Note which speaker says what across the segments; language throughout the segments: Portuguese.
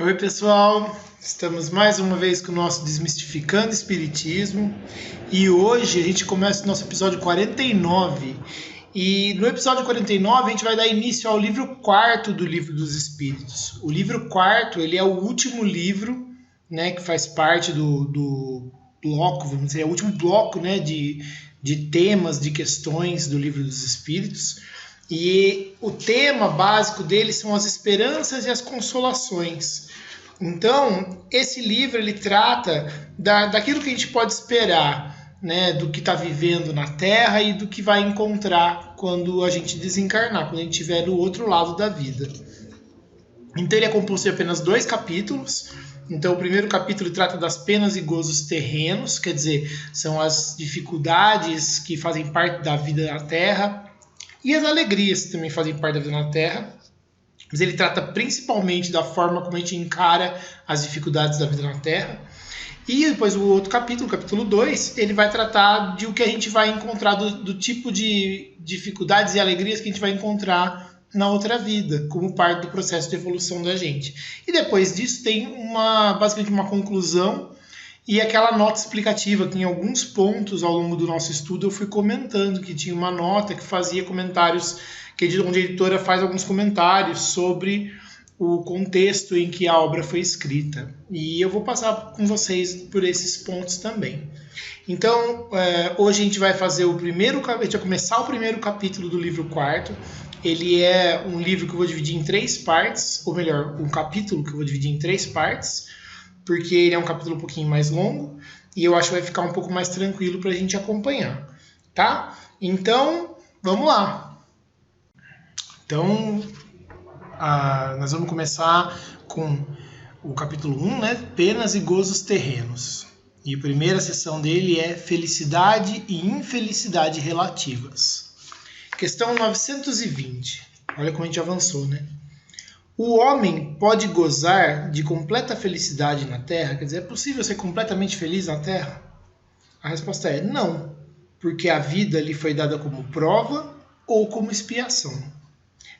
Speaker 1: Oi pessoal, estamos mais uma vez com o nosso Desmistificando Espiritismo e hoje a gente começa o nosso episódio 49 e no episódio 49 a gente vai dar início ao livro 4º do Livro dos Espíritos. O livro 4º, ele é o último livro, né, que faz parte do bloco, vamos dizer, é o último bloco, né, de temas, de questões do Livro dos Espíritos. E o tema básico dele são as esperanças e as consolações. Então, esse livro ele trata daquilo que a gente pode esperar, né, do que está vivendo na Terra e do que vai encontrar quando a gente desencarnar, quando a gente estiver do outro lado da vida. Então, ele é composto de apenas 2 capítulos. Então, o primeiro capítulo trata das penas e gozos terrenos, quer dizer, são as dificuldades que fazem parte da vida na Terra, e as alegrias que também fazem parte da vida na Terra. Mas ele trata principalmente da forma como a gente encara as dificuldades da vida na Terra. E depois o outro capítulo, o capítulo 2, ele vai tratar de o que a gente vai encontrar, do tipo de dificuldades e alegrias que a gente vai encontrar na outra vida, como parte do processo de evolução da gente. E depois disso tem basicamente uma conclusão e aquela nota explicativa que em alguns pontos ao longo do nosso estudo eu fui comentando, que tinha uma nota que fazia comentários, onde a editora faz alguns comentários sobre o contexto em que a obra foi escrita. E eu vou passar com vocês por esses pontos também. Então, hoje a gente vai fazer a gente vai começar o primeiro capítulo do livro 4º. Ele é um livro que eu vou dividir em 3 partes, ou melhor, um capítulo que eu vou dividir em 3 partes, porque ele é um capítulo um pouquinho mais longo e eu acho que vai ficar um pouco mais tranquilo para a gente acompanhar, tá? Então, vamos lá. Então, nós vamos começar com o capítulo 1, né? Penas e gozos terrenos. E a primeira seção dele é felicidade e infelicidade relativas. Questão 920. Olha como a gente avançou, né? O homem pode gozar de completa felicidade na Terra? Quer dizer, é possível ser completamente feliz na Terra? A resposta é não, porque a vida lhe foi dada como prova ou como expiação.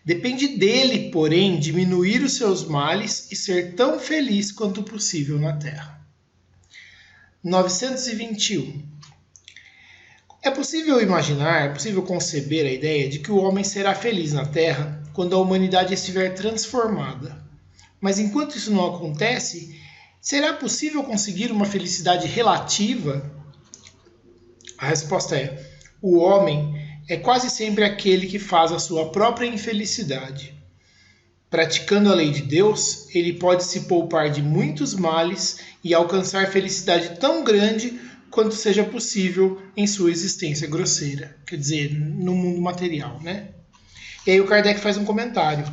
Speaker 1: Depende dele, porém, diminuir os seus males e ser tão feliz quanto possível na Terra. 921. É possível conceber a ideia de que o homem será feliz na Terra quando a humanidade estiver transformada. Mas enquanto isso não acontece, será possível conseguir uma felicidade relativa? A resposta é: o homem é quase sempre aquele que faz a sua própria infelicidade. Praticando a lei de Deus, ele pode se poupar de muitos males e alcançar felicidade tão grande quanto seja possível em sua existência grosseira, quer dizer, no mundo material, né? E aí o Kardec faz um comentário.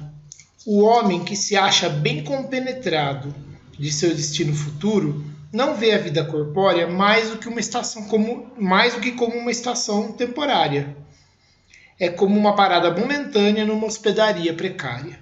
Speaker 1: O homem que se acha bem compenetrado de seu destino futuro não vê a vida corpórea mais do que como uma estação temporária. É como uma parada momentânea numa hospedaria precária.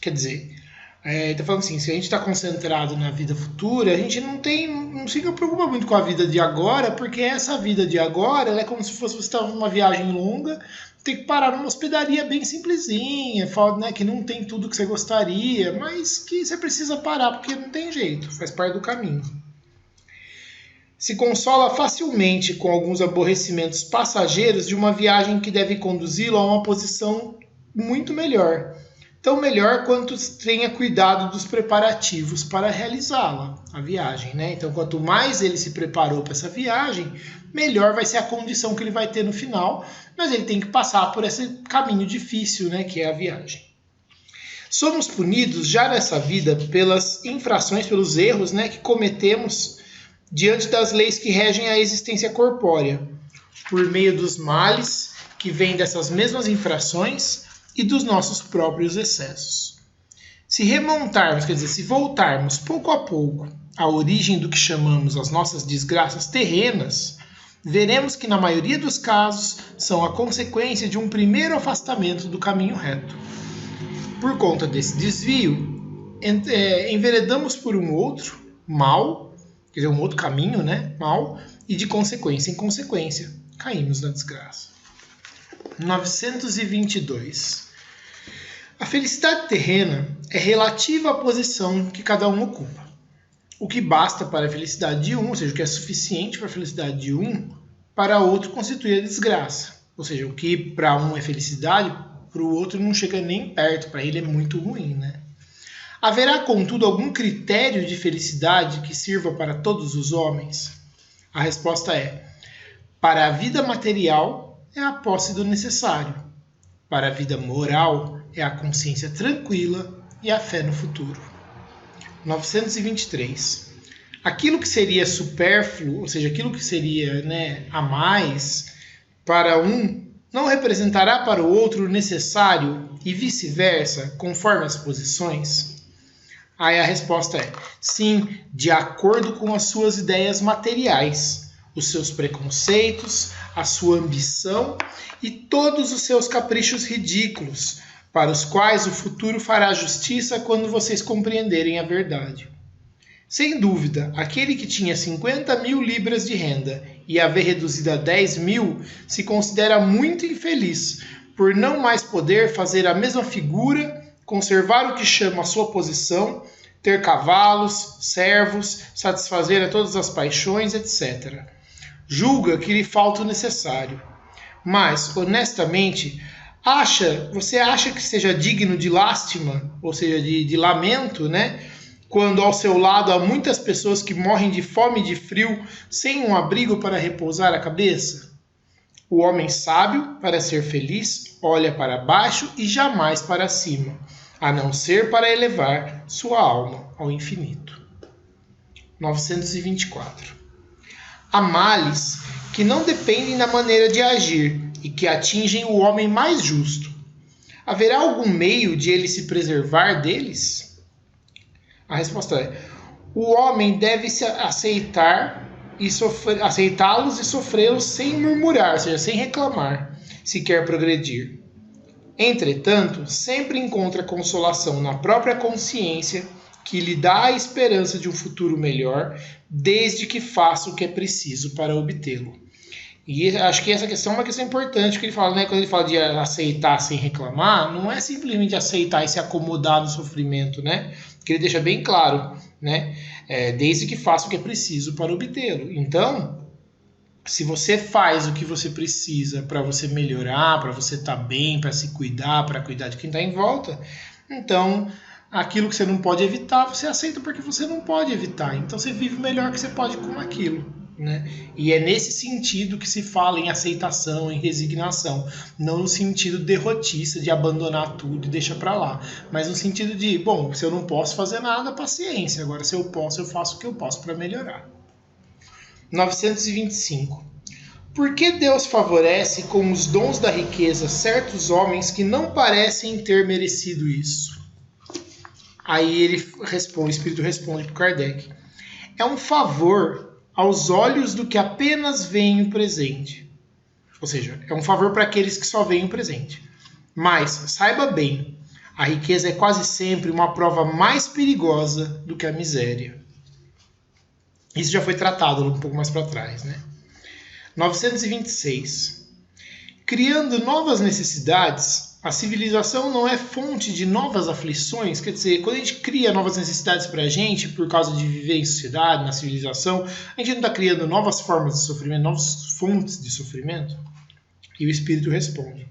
Speaker 1: Quer dizer, está falando assim, se a gente está concentrado na vida futura, a gente não se preocupa muito com a vida de agora, porque essa vida de agora ela é como se fosse você estar numa viagem longa, tem que parar numa hospedaria bem simplesinha, né, que não tem tudo que você gostaria, mas que você precisa parar porque não tem jeito, faz parte do caminho. Se consola facilmente com alguns aborrecimentos passageiros de uma viagem que deve conduzi-lo a uma posição muito melhor. Tão melhor quanto tenha cuidado dos preparativos para realizá-la, a viagem, né? Então, quanto mais ele se preparou para essa viagem, melhor vai ser a condição que ele vai ter no final, mas ele tem que passar por esse caminho difícil, né, que é a viagem. Somos punidos já nessa vida pelas infrações, pelos erros, né, que cometemos diante das leis que regem a existência corpórea, por meio dos males que vêm dessas mesmas infrações e dos nossos próprios excessos. Se voltarmos pouco a pouco à origem do que chamamos as nossas desgraças terrenas, veremos que na maioria dos casos são a consequência de um primeiro afastamento do caminho reto. Por conta desse desvio, enveredamos por um outro mal, quer dizer, um outro caminho, né, mal, e de consequência em consequência, caímos na desgraça. 922. A felicidade terrena é relativa à posição que cada um ocupa. O que basta para a felicidade de um, ou seja, o que é suficiente para a felicidade de um, para outro constitui a desgraça. Ou seja, o que para um é felicidade, para o outro não chega nem perto, para ele é muito ruim, né? Haverá, contudo, algum critério de felicidade que sirva para todos os homens? A resposta é: para a vida material é a posse do necessário. Para a vida moral é a consciência tranquila e a fé no futuro. 923. Aquilo que seria supérfluo, ou seja, aquilo que seria, a mais, para um, não representará para o outro o necessário e vice-versa, conforme as posições? Aí a resposta é: sim, de acordo com as suas ideias materiais, os seus preconceitos, a sua ambição e todos os seus caprichos ridículos, para os quais o futuro fará justiça quando vocês compreenderem a verdade. Sem dúvida, aquele que tinha 50.000 libras de renda e a vê reduzida a 10.000 se considera muito infeliz por não mais poder fazer a mesma figura, conservar o que chama a sua posição, ter cavalos, servos, satisfazer a todas as paixões, etc. Julga que lhe falta o necessário. Mas, honestamente, você acha que seja digno de lástima, ou seja, de lamento, quando ao seu lado há muitas pessoas que morrem de fome e de frio, sem um abrigo para repousar a cabeça? O homem sábio, para ser feliz, olha para baixo e jamais para cima, a não ser para elevar sua alma ao infinito. 924. Há males que não dependem da maneira de agir e que atingem o homem mais justo. Haverá algum meio de ele se preservar deles? A resposta é: o homem deve se aceitá-los e sofrê-los sem murmurar, ou seja, sem reclamar, se quer progredir. Entretanto, sempre encontra consolação na própria consciência, que lhe dá a esperança de um futuro melhor, desde que faça o que é preciso para obtê-lo. E acho que essa questão é uma questão importante, que ele fala, quando ele fala de aceitar sem reclamar, não é simplesmente aceitar e se acomodar no sofrimento, que ele deixa bem claro, desde que faça o que é preciso para obtê-lo. Então, se você faz o que você precisa para você melhorar, para você estar bem, para se cuidar, para cuidar de quem está em volta, então aquilo que você não pode evitar, você aceita porque você não pode evitar. Então você vive o melhor que você pode com aquilo. E é nesse sentido que se fala em aceitação, em resignação, não no sentido derrotista de abandonar tudo e deixar para lá, mas no sentido de, bom, se eu não posso fazer nada, paciência, agora se eu posso, eu faço o que eu posso para melhorar. 925. Por que Deus favorece com os dons da riqueza certos homens que não parecem ter merecido isso? Aí o Espírito responde para Kardec: é um favor aos olhos do que apenas veem o presente. Ou seja, é um favor para aqueles que só veem o presente. Mas, saiba bem, a riqueza é quase sempre uma prova mais perigosa do que a miséria. Isso já foi tratado um pouco mais para trás, 926. Criando novas necessidades, a civilização não é fonte de novas aflições? Quer dizer, quando a gente cria novas necessidades para a gente, por causa de viver em sociedade, na civilização, a gente não está criando novas formas de sofrimento, novas fontes de sofrimento? E o Espírito responde: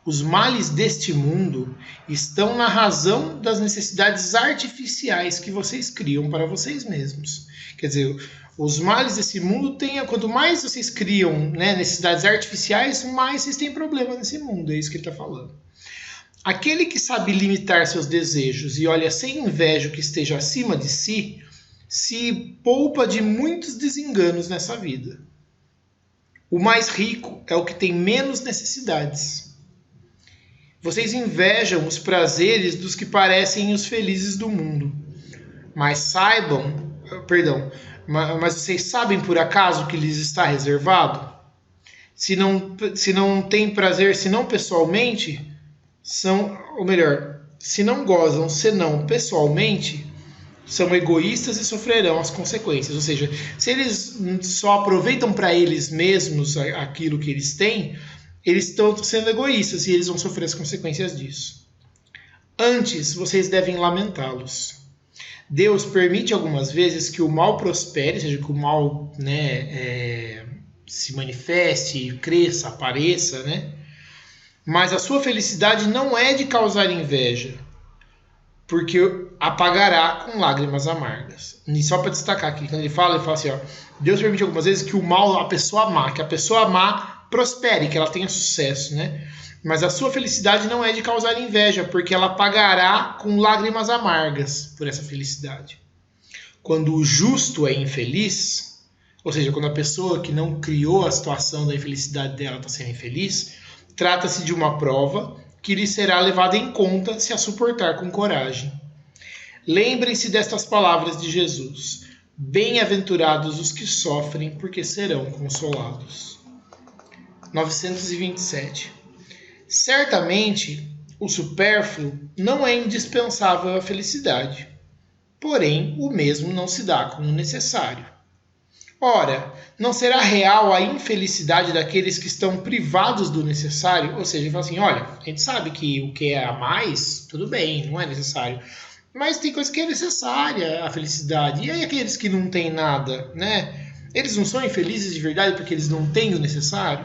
Speaker 1: os males deste mundo estão na razão das necessidades artificiais que vocês criam para vocês mesmos. Quer dizer, os males desse mundo quanto mais vocês criam necessidades artificiais, mais vocês têm problema nesse mundo. É isso que ele está falando. Aquele que sabe limitar seus desejos e olha sem inveja o que esteja acima de si, se poupa de muitos desenganos nessa vida. O mais rico é o que tem menos necessidades. Vocês invejam os prazeres dos que parecem os felizes do mundo. Mas vocês sabem por acaso que lhes está reservado? Se não tem prazer senão pessoalmente, se não gozam senão pessoalmente, são egoístas e sofrerão as consequências. Ou seja, se eles só aproveitam para eles mesmos aquilo que eles têm, eles estão sendo egoístas e eles vão sofrer as consequências disso. Antes, vocês devem lamentá-los. Deus permite algumas vezes que o mal prospere, ou seja, que o mal, se manifeste, cresça, apareça, né? Mas a sua felicidade não é de causar inveja, porque apagará com lágrimas amargas. E só para destacar aqui, quando ele fala assim, ó, Deus permite algumas vezes que o mal, a pessoa má, que a pessoa má prospere, que ela tenha sucesso, né? Mas a sua felicidade não é de causar inveja, porque ela pagará com lágrimas amargas por essa felicidade. Quando o justo é infeliz, ou seja, quando a pessoa que não criou a situação da infelicidade dela está sendo infeliz, trata-se de uma prova que lhe será levada em conta se a suportar com coragem. Lembrem-se destas palavras de Jesus. Bem-aventurados os que sofrem, porque serão consolados. 927. Certamente, o supérfluo não é indispensável à felicidade. Porém, o mesmo não se dá com o necessário. Ora, não será real a infelicidade daqueles que estão privados do necessário? Ou seja, ele fala assim, olha, a gente sabe que o que é a mais, tudo bem, não é necessário. Mas tem coisa que é necessária, a felicidade. E aí aqueles que não têm nada, né? Eles não são infelizes de verdade porque eles não têm o necessário?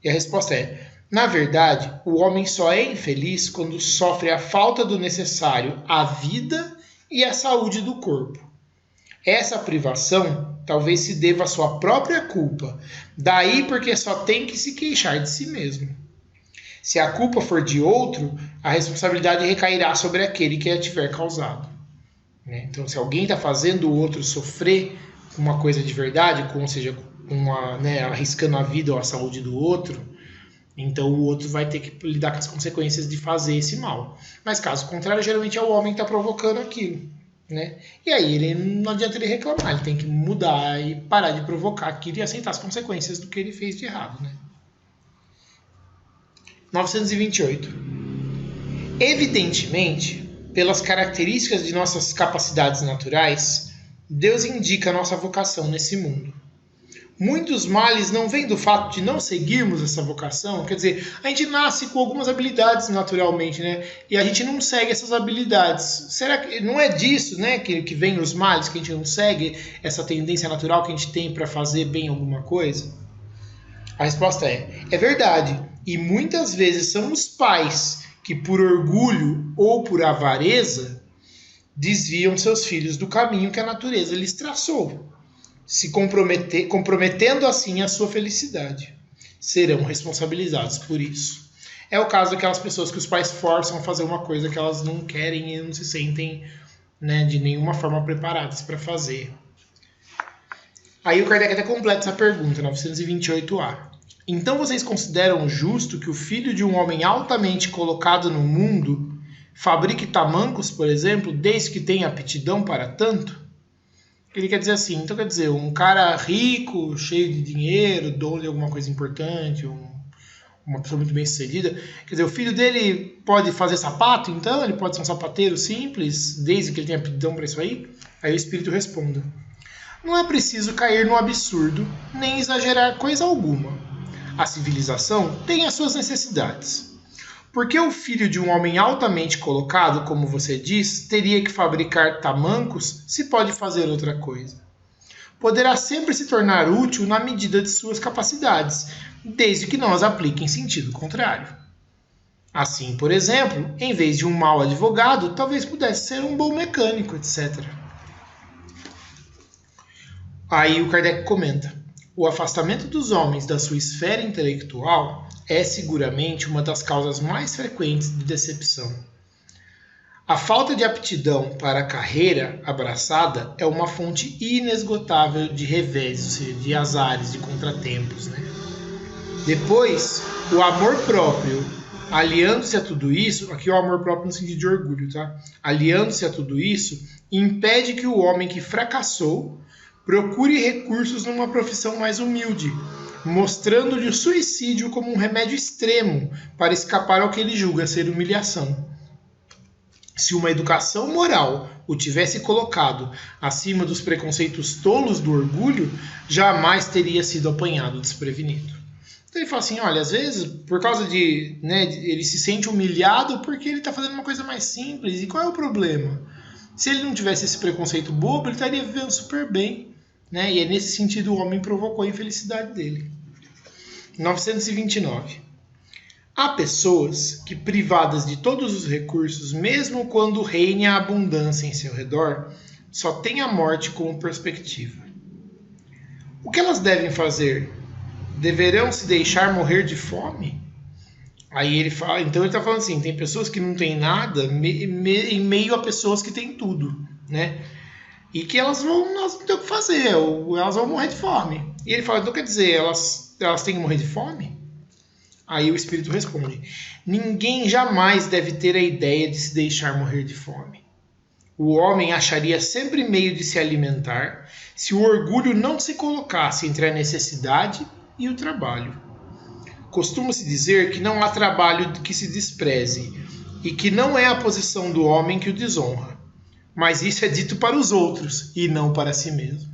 Speaker 1: E a resposta é, na verdade, o homem só é infeliz quando sofre a falta do necessário à vida e à saúde do corpo. Essa privação talvez se deva à sua própria culpa, daí porque só tem que se queixar de si mesmo. Se a culpa for de outro, a responsabilidade recairá sobre aquele que a tiver causado. Então, se alguém está fazendo o outro sofrer com uma coisa de verdade, ou seja, arriscando a vida ou a saúde do outro, então o outro vai ter que lidar com as consequências de fazer esse mal. Mas caso contrário, geralmente é o homem que está provocando aquilo. Né? E aí ele não adianta ele reclamar, ele tem que mudar e parar de provocar aquilo e aceitar as consequências do que ele fez de errado. Né? 928. Evidentemente, pelas características de nossas capacidades naturais, Deus indica a nossa vocação nesse mundo. Muitos males não vêm do fato de não seguirmos essa vocação. Quer dizer, a gente nasce com algumas habilidades naturalmente, né? E a gente não segue essas habilidades. Será que não é disso, né, que vem os males, que a gente não segue essa tendência natural que a gente tem para fazer bem alguma coisa? A resposta é verdade. E muitas vezes são os pais que, por orgulho ou por avareza, desviam seus filhos do caminho que a natureza lhes traçou, se comprometendo assim a sua felicidade. Serão responsabilizados por isso. É o caso daquelas pessoas que os pais forçam a fazer uma coisa que elas não querem e não se sentem, né, de nenhuma forma preparadas para fazer. Aí o Kardec até completa essa pergunta, 928A. Então vocês consideram justo que o filho de um homem altamente colocado no mundo fabrique tamancos, por exemplo, desde que tenha aptidão para tanto? Ele quer dizer assim, então quer dizer, um cara rico, cheio de dinheiro, dono de alguma coisa importante, uma pessoa muito bem sucedida, quer dizer, o filho dele pode fazer sapato, então? Ele pode ser um sapateiro simples, desde que ele tenha aptidão para isso aí? Aí o espírito responda, não é preciso cair no absurdo, nem exagerar coisa alguma. A civilização tem as suas necessidades. Porque o filho de um homem altamente colocado, como você diz, teria que fabricar tamancos se pode fazer outra coisa? Poderá sempre se tornar útil na medida de suas capacidades, desde que não as aplique em sentido contrário. Assim, por exemplo, em vez de um mau advogado, talvez pudesse ser um bom mecânico, etc. Aí o Kardec comenta, o afastamento dos homens da sua esfera intelectual é seguramente uma das causas mais frequentes de decepção. A falta de aptidão para a carreira abraçada é uma fonte inesgotável de revés, ou seja, de azares, de contratempos. Né? Depois, o amor próprio, aliando-se a tudo isso, aqui o amor próprio no sentido de orgulho, tá? Aliando-se a tudo isso, impede que o homem que fracassou procure recursos numa profissão mais humilde, mostrando-lhe o suicídio como um remédio extremo para escapar ao que ele julga ser humilhação. Se uma educação moral o tivesse colocado acima dos preconceitos tolos do orgulho, jamais teria sido apanhado desprevenido. Então ele fala assim, olha, às vezes, por causa de, né, ele se sente humilhado porque ele está fazendo uma coisa mais simples. E qual é o problema? Se ele não tivesse esse preconceito bobo, ele estaria vivendo super bem. Né? E é nesse sentido o homem provocou a infelicidade dele. 929. Há pessoas que, privadas de todos os recursos, mesmo quando reine a abundância em seu redor, só têm a morte como perspectiva. O que elas devem fazer? Deverão se deixar morrer de fome? Aí ele fala, então ele está falando assim, tem pessoas que não têm nada em meio a pessoas que têm tudo, né? E que elas não têm o que fazer, ou elas vão morrer de fome. E ele fala, então quer dizer, elas têm que morrer de fome? Aí o Espírito responde, ninguém jamais deve ter a ideia de se deixar morrer de fome. O homem acharia sempre meio de se alimentar se o orgulho não se colocasse entre a necessidade e o trabalho. Costuma-se dizer que não há trabalho que se despreze e que não é a posição do homem que o desonra. Mas isso é dito para os outros e não para si mesmo.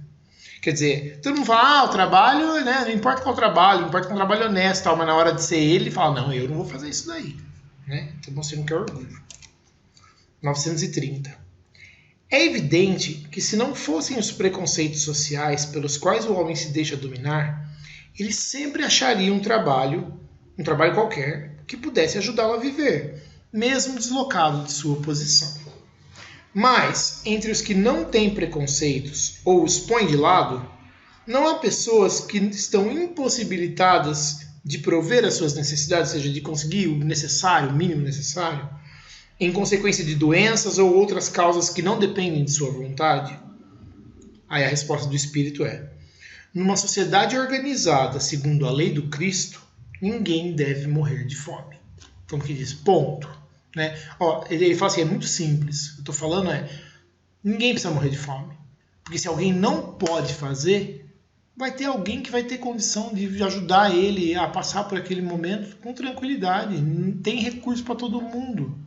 Speaker 1: Quer dizer, todo mundo fala, o trabalho, né, não importa qual trabalho, importa que é um trabalho honesto, tal, mas na hora de ser ele fala, não, eu não vou fazer isso daí. Né? Então você não quer orgulho. 930. É evidente que se não fossem os preconceitos sociais pelos quais o homem se deixa dominar, ele sempre acharia um trabalho qualquer, que pudesse ajudá-lo a viver, mesmo deslocado de sua posição. Mas, entre os que não têm preconceitos ou os põem de lado, não há pessoas que estão impossibilitadas de prover as suas necessidades, ou seja, de conseguir o necessário, o mínimo necessário, em consequência de doenças ou outras causas que não dependem de sua vontade? Aí a resposta do Espírito é: numa sociedade organizada segundo a lei do Cristo, ninguém deve morrer de fome. Como que diz? Ponto. Né? Ó, ele fala assim, é muito simples. Eu estou falando ninguém precisa morrer de fome. Porque se alguém não pode fazer, vai ter alguém que vai ter condição de ajudar ele a passar por aquele momento com tranquilidade. Tem recurso para todo mundo.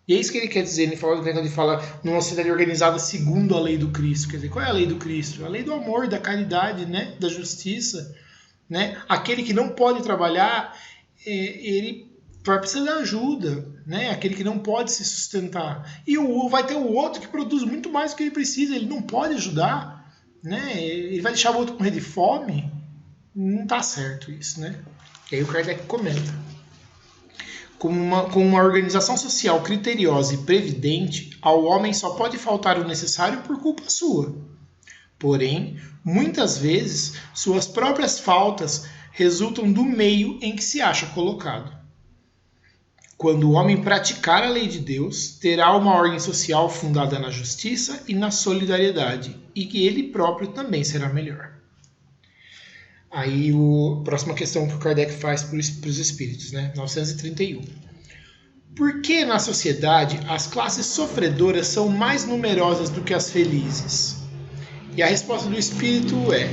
Speaker 1: E é isso que ele quer dizer, quando ele fala numa sociedade organizada segundo a lei do Cristo. Quer dizer, qual é a lei do Cristo? A lei do amor, da caridade, né? Da justiça. Né? Aquele que não pode trabalhar, ele vai precisar de ajuda. Né? Aquele que não pode se sustentar. E vai ter o outro que produz muito mais do que ele precisa, ele não pode ajudar. Né? Ele vai deixar o outro morrer de fome? Não está certo isso. Né? E aí o Kardec comenta. Com uma organização social criteriosa e previdente, ao homem só pode faltar o necessário por culpa sua. Porém, muitas vezes, suas próprias faltas resultam do meio em que se acha colocado. Quando o homem praticar a lei de Deus, terá uma ordem social fundada na justiça e na solidariedade, e que ele próprio também será melhor. Aí a próxima questão que o Kardec faz para os espíritos, né? 931. Por que na sociedade as classes sofredoras são mais numerosas do que as felizes? E a resposta do espírito é: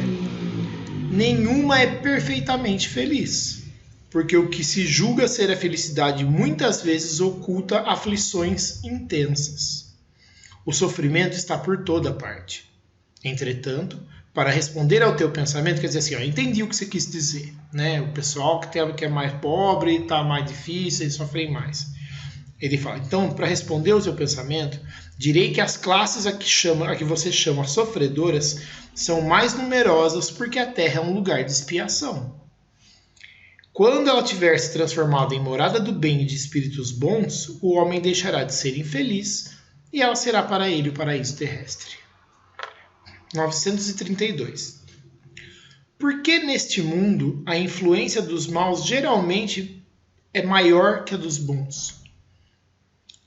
Speaker 1: nenhuma é perfeitamente feliz, porque o que se julga ser a felicidade muitas vezes oculta aflições intensas. O sofrimento está por toda parte. Entretanto, para responder ao teu pensamento, quer dizer assim, entendi o que você quis dizer, né? O pessoal que é mais pobre está mais difícil, eles sofrem mais. Ele fala, então, para responder ao seu pensamento, direi que as classes a que você chama sofredoras são mais numerosas porque a Terra é um lugar de expiação. Quando ela tiver se transformado em morada do bem e de espíritos bons, o homem deixará de ser infeliz e ela será para ele o paraíso terrestre. 932. Por que neste mundo a influência dos maus geralmente é maior que a dos bons?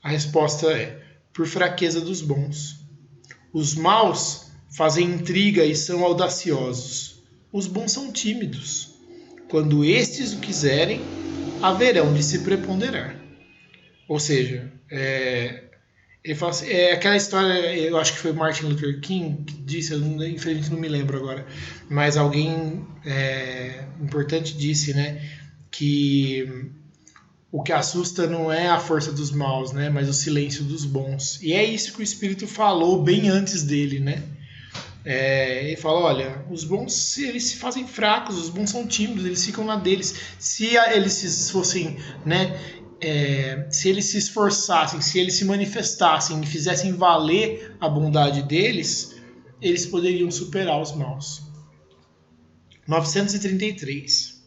Speaker 1: A resposta é: por fraqueza dos bons. Os maus fazem intriga e são audaciosos. Os bons são tímidos. Quando estes o quiserem, haverão de se preponderar. Ou seja, ele fala assim, aquela história, eu acho que foi Martin Luther King que disse, eu infelizmente não me lembro agora, mas alguém importante disse, né, que o que assusta não é a força dos maus, né, mas o silêncio dos bons. E é isso que o Espírito falou bem antes dele, né? Ele fala, olha, os bons eles se fazem fracos, os bons são tímidos, eles ficam na deles. Se eles fossem, né, se eles se esforçassem, se eles se manifestassem e fizessem valer a bondade deles, eles poderiam superar os maus. 933.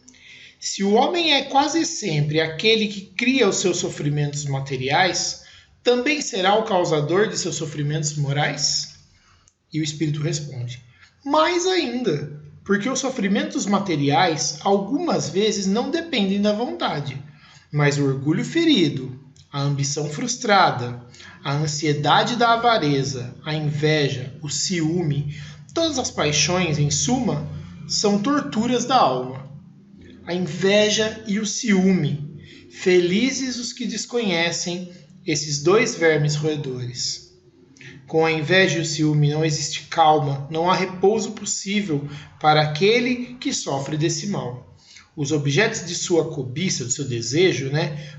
Speaker 1: Se o homem é quase sempre aquele que cria os seus sofrimentos materiais, também será o causador de seus sofrimentos morais? E o Espírito responde, mais ainda, porque os sofrimentos materiais algumas vezes não dependem da vontade, mas o orgulho ferido, a ambição frustrada, a ansiedade da avareza, a inveja, o ciúme, todas as paixões, em suma, são torturas da alma. A inveja e o ciúme, felizes os que desconhecem esses dois vermes roedores. Com a inveja e o ciúme não existe calma, não há repouso possível para aquele que sofre desse mal. Os objetos de sua cobiça, do seu desejo,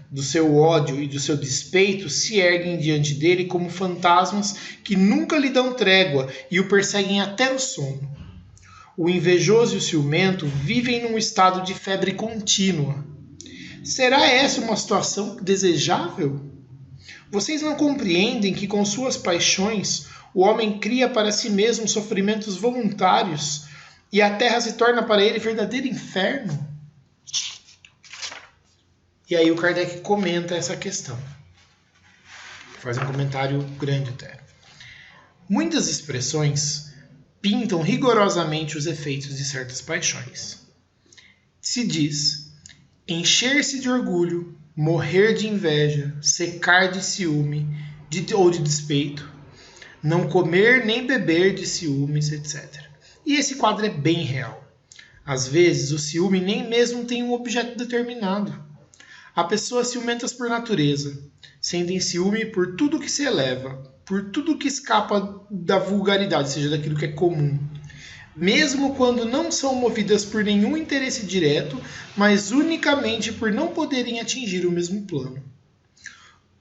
Speaker 1: do seu ódio e do seu despeito se erguem diante dele como fantasmas que nunca lhe dão trégua e o perseguem até no sono. O invejoso e o ciumento vivem num estado de febre contínua. Será essa uma situação desejável? Vocês não compreendem que com suas paixões o homem cria para si mesmo sofrimentos voluntários e a terra se torna para ele verdadeiro inferno? E aí o Kardec comenta essa questão. Faz um comentário grande até. Muitas expressões pintam rigorosamente os efeitos de certas paixões. Se diz encher-se de orgulho, morrer de inveja, secar de ciúme ou de despeito, não comer nem beber de ciúmes, etc. E esse quadro é bem real. Às vezes o ciúme nem mesmo tem um objeto determinado. Há pessoas ciumentas por natureza, sentem ciúme por tudo que se eleva, por tudo que escapa da vulgaridade, seja daquilo que é comum. Mesmo quando não são movidas por nenhum interesse direto, mas unicamente por não poderem atingir o mesmo plano.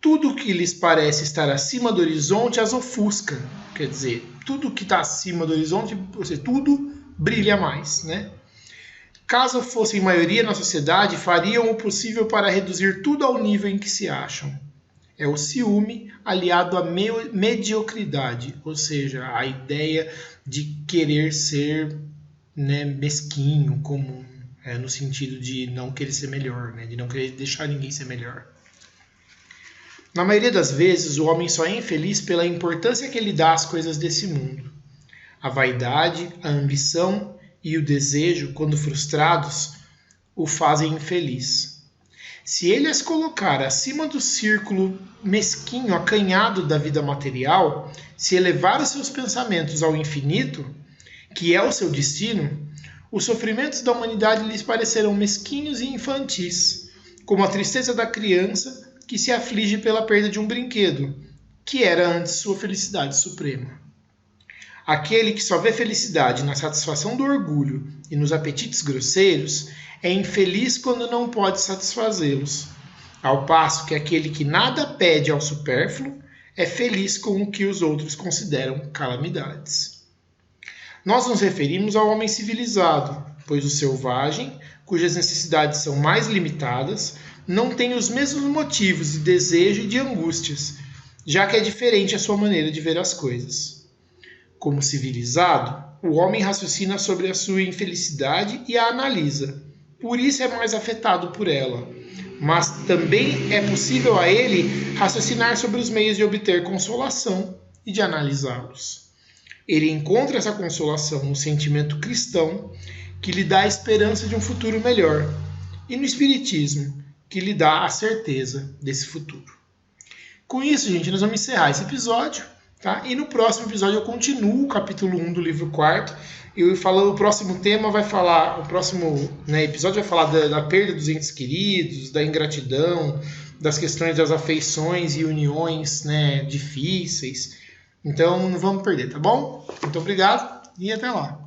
Speaker 1: Tudo que lhes parece estar acima do horizonte as ofusca. Quer dizer, tudo que está acima do horizonte, ou seja, tudo brilha mais, Caso fossem maioria na sociedade, fariam o possível para reduzir tudo ao nível em que se acham. É o ciúme aliado à mediocridade, ou seja, a ideia de querer ser mesquinho, comum, no sentido de não querer ser melhor, de não querer deixar ninguém ser melhor. Na maioria das vezes, o homem só é infeliz pela importância que ele dá às coisas desse mundo. A vaidade, a ambição e o desejo, quando frustrados, o fazem infeliz. Se ele as colocar acima do círculo mesquinho, acanhado da vida material, se elevar os seus pensamentos ao infinito, que é o seu destino, os sofrimentos da humanidade lhes parecerão mesquinhos e infantis, como a tristeza da criança que se aflige pela perda de um brinquedo, que era antes sua felicidade suprema. Aquele que só vê felicidade na satisfação do orgulho e nos apetites grosseiros é infeliz quando não pode satisfazê-los, ao passo que aquele que nada pede ao supérfluo é feliz com o que os outros consideram calamidades. Nós nos referimos ao homem civilizado, pois o selvagem, cujas necessidades são mais limitadas, não tem os mesmos motivos de desejo e de angústias, já que é diferente a sua maneira de ver as coisas. Como civilizado, o homem raciocina sobre a sua infelicidade e a analisa. Por isso é mais afetado por ela. Mas também é possível a ele raciocinar sobre os meios de obter consolação e de analisá-los. Ele encontra essa consolação no sentimento cristão, que lhe dá a esperança de um futuro melhor, e no espiritismo, que lhe dá a certeza desse futuro. Com isso, gente, nós vamos encerrar esse episódio. Tá? E no próximo episódio eu continuo o capítulo 1 do livro 4. O próximo tema vai falar, o próximo episódio vai falar da perda dos entes queridos, da ingratidão, das questões das afeições e uniões difíceis. Então não vamos perder, tá bom? Muito obrigado e até lá.